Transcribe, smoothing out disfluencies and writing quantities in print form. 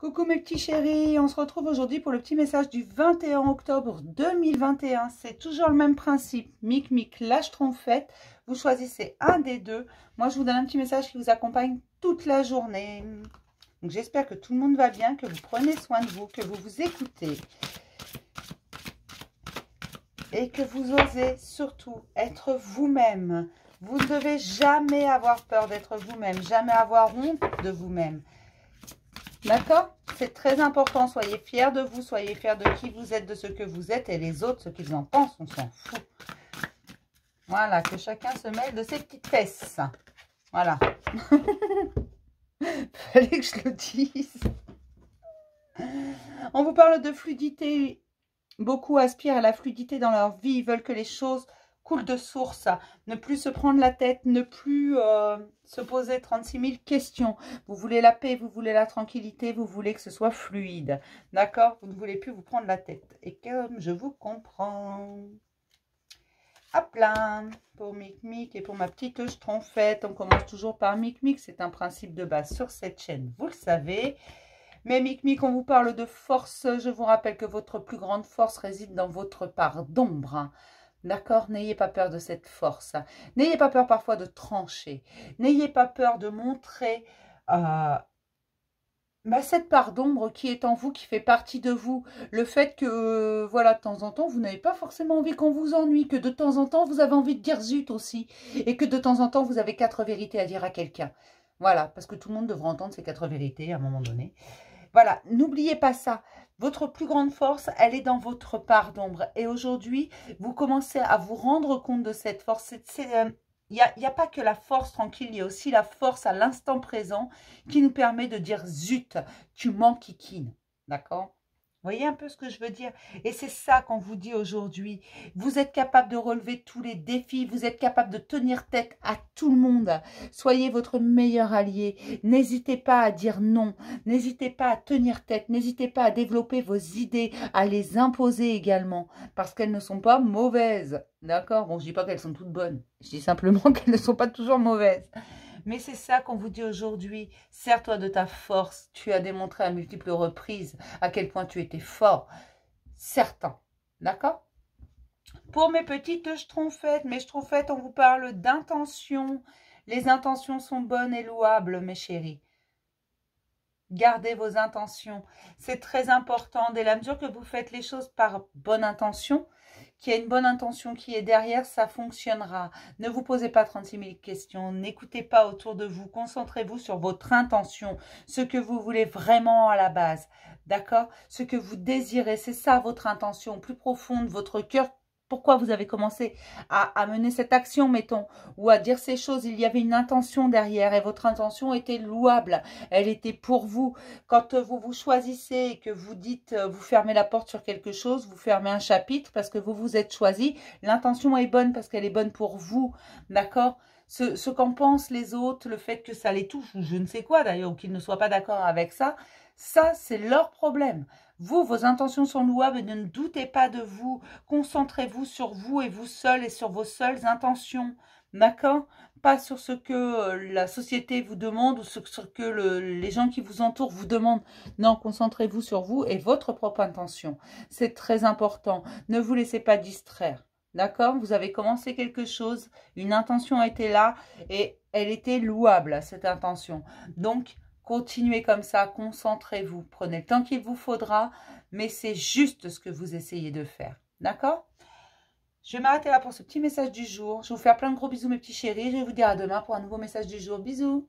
Coucou mes petits chéris, on se retrouve aujourd'hui pour le petit message du 21 octobre 2021. C'est toujours le même principe, Mic lâche trompette. Vous choisissez un des deux. Moi je vous donne un petit message qui vous accompagne toute la journée. Donc j'espère que tout le monde va bien, que vous prenez soin de vous, que vous vous écoutez. Et que vous osez surtout être vous-même. Vous ne devez jamais avoir peur d'être vous-même, jamais avoir honte de vous-même. D'accord? C'est très important. Soyez fiers de vous, soyez fiers de qui vous êtes, de ce que vous êtes. Et les autres, ce qu'ils en pensent, on s'en fout. Voilà, que chacun se mêle de ses petites fesses. Voilà. Fallait que je le dise. On vous parle de fluidité. Beaucoup aspirent à la fluidité dans leur vie. Ils veulent que les choses coulent de source. Ne plus se prendre la tête, ne plus se poser 36 000 questions. Vous voulez la paix, vous voulez la tranquillité, vous voulez que ce soit fluide. D'accord? Vous ne voulez plus vous prendre la tête. Et comme je vous comprends. Hop là, pour Mic et pour ma petite schtroumpfette. On commence toujours par Mic. C'est un principe de base sur cette chaîne, vous le savez. Mais Mic, on vous parle de force. Je vous rappelle que votre plus grande force réside dans votre part d'ombre. D'accord? N'ayez pas peur de cette force. N'ayez pas peur parfois de trancher. N'ayez pas peur de montrer cette part d'ombre qui est en vous, qui fait partie de vous. Le fait que, voilà, de temps en temps, vous n'avez pas forcément envie qu'on vous ennuie. Que de temps en temps, vous avez envie de dire zut aussi. Et que de temps en temps, vous avez 4 vérités à dire à quelqu'un. Voilà, parce que tout le monde devra entendre ces 4 vérités à un moment donné. Voilà, n'oubliez pas ça. Votre plus grande force, elle est dans votre part d'ombre. Et aujourd'hui, vous commencez à vous rendre compte de cette force. Il n'y a pas que la force tranquille, il y a aussi la force à l'instant présent qui nous permet de dire zut, tu m'enquiquines. D'accord? Vous voyez un peu ce que je veux dire? Et c'est ça qu'on vous dit aujourd'hui. Vous êtes capable de relever tous les défis. Vous êtes capable de tenir tête à tout le monde. Soyez votre meilleur allié. N'hésitez pas à dire non. N'hésitez pas à tenir tête. N'hésitez pas à développer vos idées, à les imposer également. Parce qu'elles ne sont pas mauvaises. D'accord? Bon, je ne dis pas qu'elles sont toutes bonnes. Je dis simplement qu'elles ne sont pas toujours mauvaises. Mais c'est ça qu'on vous dit aujourd'hui. Sers-toi de ta force. Tu as démontré à multiples reprises à quel point tu étais fort. Certain. D'accord? Pour mes petites schtroumpfettes, on vous parle d'intention. Les intentions sont bonnes et louables, mes chéris. Gardez vos intentions. C'est très important. Dès la mesure que vous faites les choses par bonne intention, qu'il y a une bonne intention qui est derrière, ça fonctionnera. Ne vous posez pas 36 000 questions. N'écoutez pas autour de vous. Concentrez-vous sur votre intention. Ce que vous voulez vraiment à la base. D'accord? Ce que vous désirez, c'est ça votre intention plus profonde, votre cœur. Pourquoi vous avez commencé à mener cette action, mettons, ou à dire ces choses? Il y avait une intention derrière et votre intention était louable. Elle était pour vous. Quand vous vous choisissez et que vous dites, vous fermez la porte sur quelque chose, vous fermez un chapitre parce que vous vous êtes choisi, l'intention est bonne parce qu'elle est bonne pour vous. D'accord? Ce qu'en pensent les autres, le fait que ça les touche, ou je ne sais quoi d'ailleurs, ou qu'ils ne soient pas d'accord avec ça, ça c'est leur problème. Vous, vos intentions sont louables et ne doutez pas de vous. Concentrez-vous sur vous et vous seul et sur vos seules intentions. D'accord? Pas sur ce que la société vous demande ou sur ce que les gens qui vous entourent vous demandent. Non, concentrez-vous sur vous et votre propre intention. C'est très important. Ne vous laissez pas distraire. D'accord? Vous avez commencé quelque chose, une intention était là et elle était louable, cette intention. Donc, continuez comme ça, concentrez-vous, prenez le temps qu'il vous faudra, mais c'est juste ce que vous essayez de faire. D'accord? Je vais m'arrêter là pour ce petit message du jour. Je vais vous faire plein de gros bisous mes petits chéris. Je vais vous dire à demain pour un nouveau message du jour. Bisous!